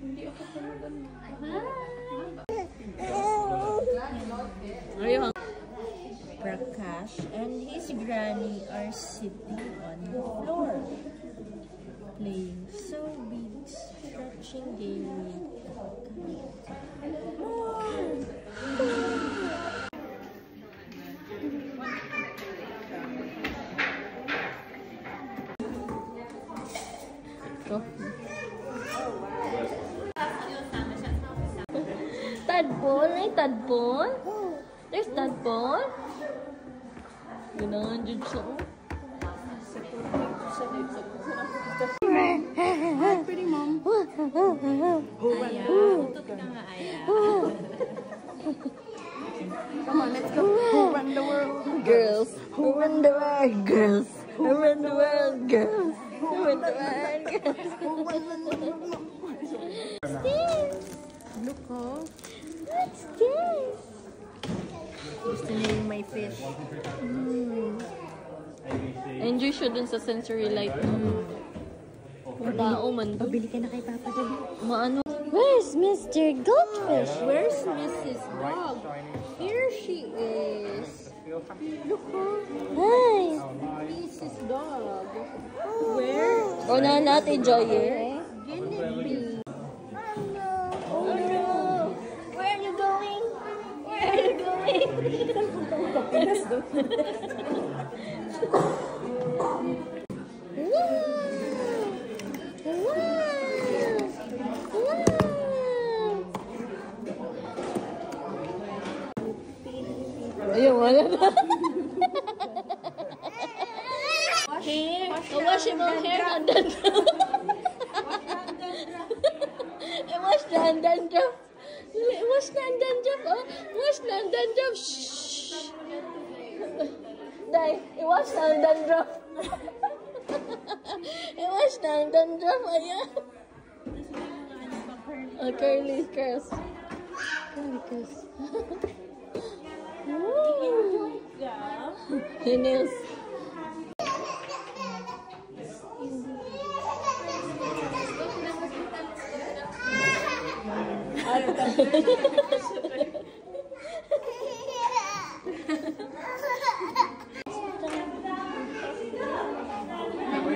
Hindi ako talaga. Ayun. Prakash and his granny are sitting on the floor, playing so big stretching game with Tadpole? Ay, tadpole? There's tadpole? Ganahan dyan siya. Hi, pretty mom. Aya, utot ka nga, Aya. Come on, let's go. Who run the world? Girls. Who run the world? Girls. Who run the world? Girls. Who run the world? Girls. What's this? Look, oh. What's this? Gusto niya yung may fish. Enjoy siya dun sa sensory light. Tao man. Pabili ka na kay Papa doon. Maano? Where's Mr. Goldfish? Where's Mrs. Dog? Here she is. Look, oh. Hi. Mrs. Dog. Where? O na natin, Joy. Guinea. Oh no. Where are you going? Where are you going? Ayun, wala na. Hair. Wash your hair and dandruff. Wash the dandruff. Wash the dandruff. Oh. Wash the dandruff. Shh. Dai, wash the dandruff. Wash the dandruff. Ayan. Oh, curly curls. Curly curls. Your nails.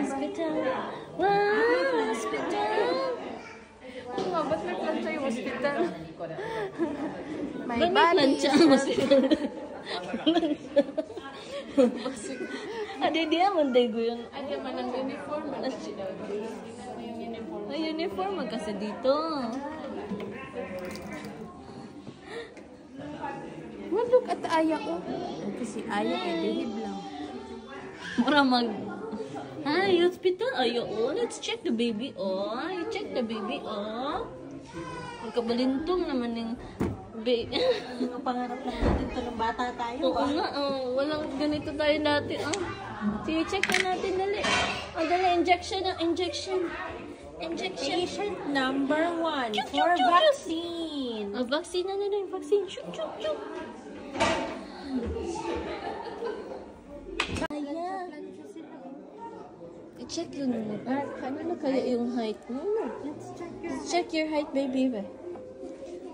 Hospital. Wow, hospital. Oo nga, ba't may plancha yung hospital? Ba't may plancha ang hospital? Adi, di naman dago yun. Ay, man ang uniform. Ay, uniform kasi dito. Well, look at Aya, oh. Kasi Aya ay behave lang. Mura mag... Hi, hospital. Ayo, oh. Let's check the baby, oh. You check the baby, oh. Ang kabalintong naman yung... Ang pangarap lang natin ito ng bata tayo. Oo nga, oh. Walang ganito tayo dati, oh. Sige, check na natin, dali. Oh, dali, injection. Patient number 1 Chuk, for chuk, chuk. vaccine. Oh, vaccine na yung vaccine. Chuk, chuk, chuk. Kaya. I-check yun mo. Ano na kaya yung height mo? Let's check your height, baby.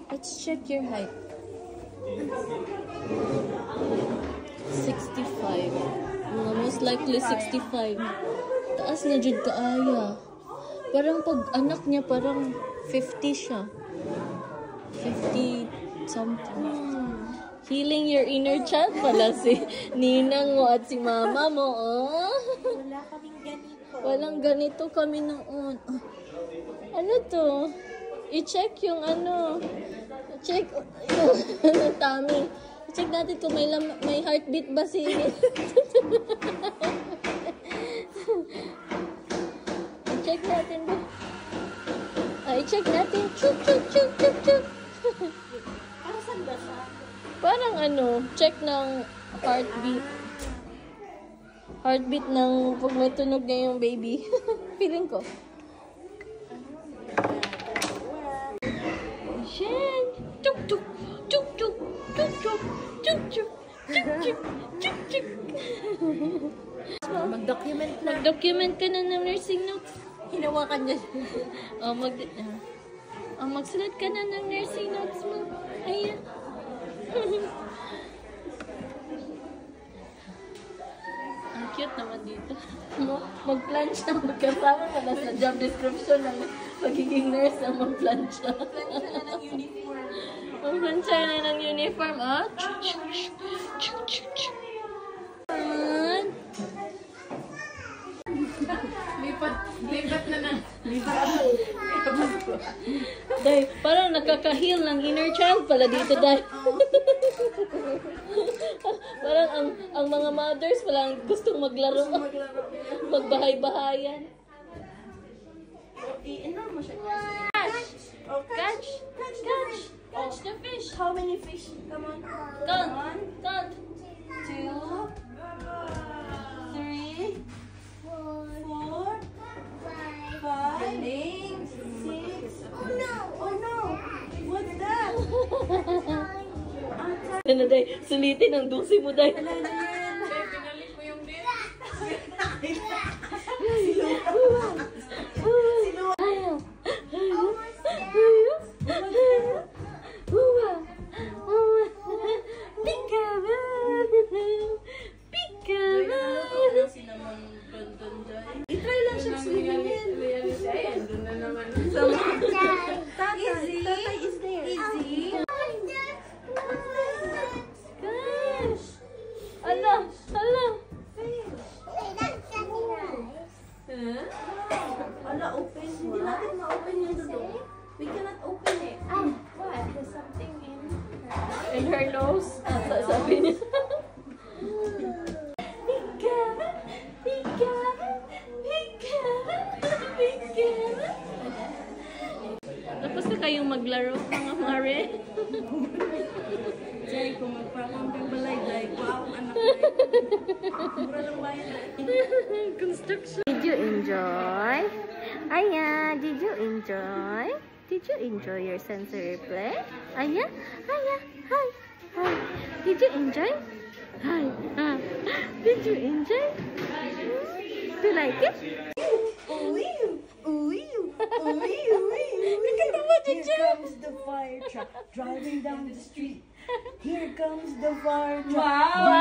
Let's check your height. 65. Most likely 65. Taas na jud kaaya. Parang pag anak niya, parang 50 siya. 50 something. Healing your inner child pala si ninang mo at si mama mo, oh. Wala kaming ganito. Walang ganito kami noon. Oh. Ano to? I-check yung ano. I-check yung tummy. I-check natin kung may heartbeat ba si... I-check natin ba? I-check natin. Chuk, chuk, chuk, chuk, chuk. Para saan ba siya? Parang ano, check ng heartbeat. Heartbeat ng pag may tunog na yung baby. Feeling ko. Shen! Tuk tuk! Tuk tuk! Tuk tuk! Tuk tuk! Tuk tuk! Tuk tuk! Mag-document na. Mag-document ka na ng nursing notes. Hinawakan niya. Oh, Oh, magsulat ka na ng nursing notes mo. Ayan. Ang cute naman dito. Mag-plan siya. Magkasama ka na sa job description ng pagiging nurse ang mag-plan siya. Mag-plan siya na ng uniform. Ah? Lipat na na. Day, parang nakaka-heal ng inner child pala dito, Day. Parang ang mga mothers parang gustong maglaro. Magbahay-bahayan. Catch! Catch the fish! How many fish? Come on. Count! 2, 3, 4, 5, 6. Oh no! What's that? Ano, Day? Sulitin ang dulce mo, Day. Pinalik mo yung din. I-try lang siya swimming. Doon na naman. Tatay is there. Easy. Gosh! Ala! Ala, open. Hindi natin ma-open yung dulo. We cannot open it. What? There's something in In her nose. Sabi niya. Tapos na kayong maglaro, mga mare. Jay, kung magpapang balay, like, wow, anak ko. Mura lang bayan. Construction. Did you enjoy? Aya, did you enjoy? Did you enjoy your sensory play? Aya, hi. Did you enjoy? Hi, did you enjoy? Do you like it? Here comes the fire truck driving down the street. Here comes the fire truck. Wow!